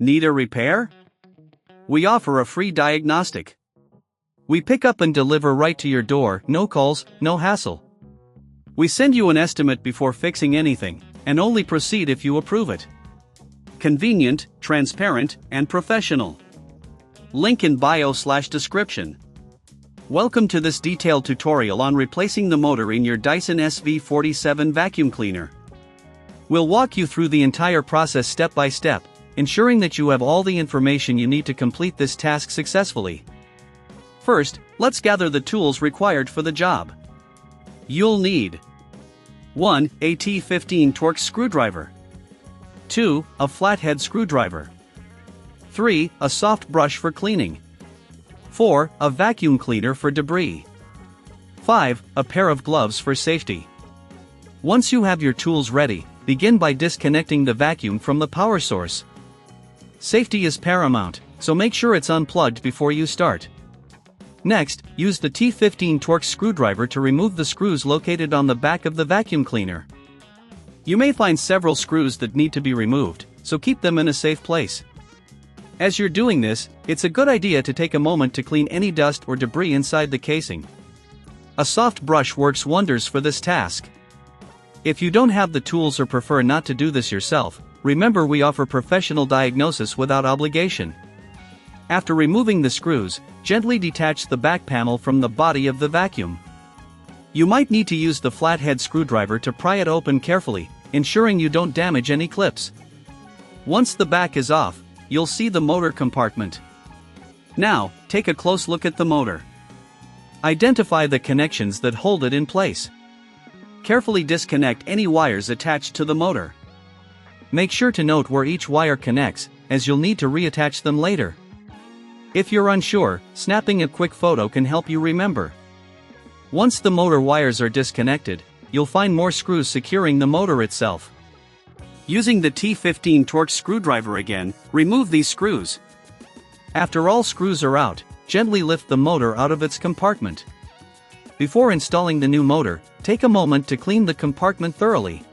Need a repair? We offer a free diagnostic. We pick up and deliver right to your door, no calls, no hassle. We send you an estimate before fixing anything, and only proceed if you approve it. Convenient, transparent, and professional. Link in bio/description. Welcome to this detailed tutorial on replacing the motor in your Dyson SV47 vacuum cleaner. We'll walk you through the entire process step by step, ensuring that you have all the information you need to complete this task successfully. First, let's gather the tools required for the job. You'll need 1. A T15 Torx screwdriver. 2. A flathead screwdriver. 3. A soft brush for cleaning. 4. A vacuum cleaner for debris. 5. A pair of gloves for safety. Once you have your tools ready, begin by disconnecting the vacuum from the power source. Safety is paramount, so make sure it's unplugged before you start. Next, use the T15 Torx screwdriver to remove the screws located on the back of the vacuum cleaner. You may find several screws that need to be removed, so keep them in a safe place. As you're doing this, it's a good idea to take a moment to clean any dust or debris inside the casing. A soft brush works wonders for this task. If you don't have the tools or prefer not to do this yourself, remember we offer professional diagnosis without obligation. After removing the screws, gently detach the back panel from the body of the vacuum. You might need to use the flathead screwdriver to pry it open carefully, ensuring you don't damage any clips. Once the back is off, you'll see the motor compartment. Now, take a close look at the motor. Identify the connections that hold it in place. Carefully disconnect any wires attached to the motor. Make sure to note where each wire connects, as you'll need to reattach them later. If you're unsure, snapping a quick photo can help you remember. Once the motor wires are disconnected, you'll find more screws securing the motor itself. Using the T15 Torx screwdriver again, remove these screws. After all screws are out, gently lift the motor out of its compartment. Before installing the new motor, take a moment to clean the compartment thoroughly.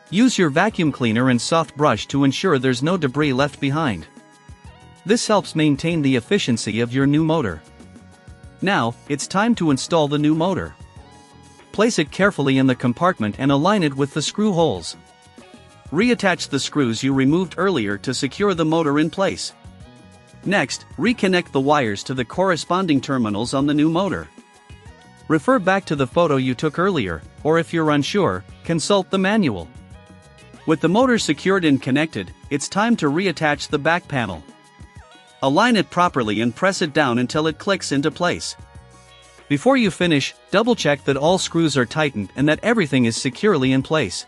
Use your vacuum cleaner and soft brush to ensure there's no debris left behind. This helps maintain the efficiency of your new motor. Now, it's time to install the new motor. Place it carefully in the compartment and align it with the screw holes. Reattach the screws you removed earlier to secure the motor in place. Next, reconnect the wires to the corresponding terminals on the new motor. Refer back to the photo you took earlier, or if you're unsure, consult the manual. With the motor secured and connected, it's time to reattach the back panel. Align it properly and press it down until it clicks into place. Before you finish, double-check that all screws are tightened and that everything is securely in place.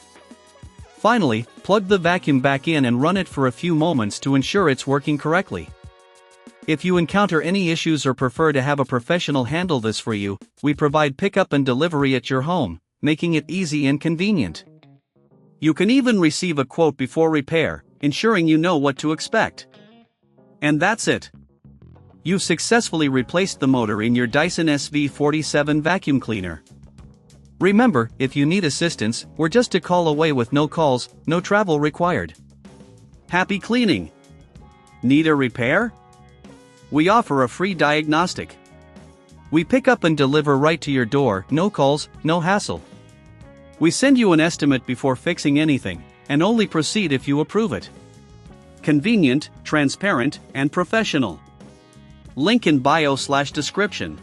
Finally, plug the vacuum back in and run it for a few moments to ensure it's working correctly. If you encounter any issues or prefer to have a professional handle this for you, we provide pickup and delivery at your home, making it easy and convenient. You can even receive a quote before repair, ensuring you know what to expect. And that's it. You've successfully replaced the motor in your Dyson SV47 vacuum cleaner. Remember, if you need assistance, we're just a call away with no calls, no travel required. Happy cleaning! Need a repair? We offer a free diagnostic. We pick up and deliver right to your door, no calls, no hassle. We send you an estimate before fixing anything, and only proceed if you approve it. Convenient, transparent, and professional. Link in bio/description.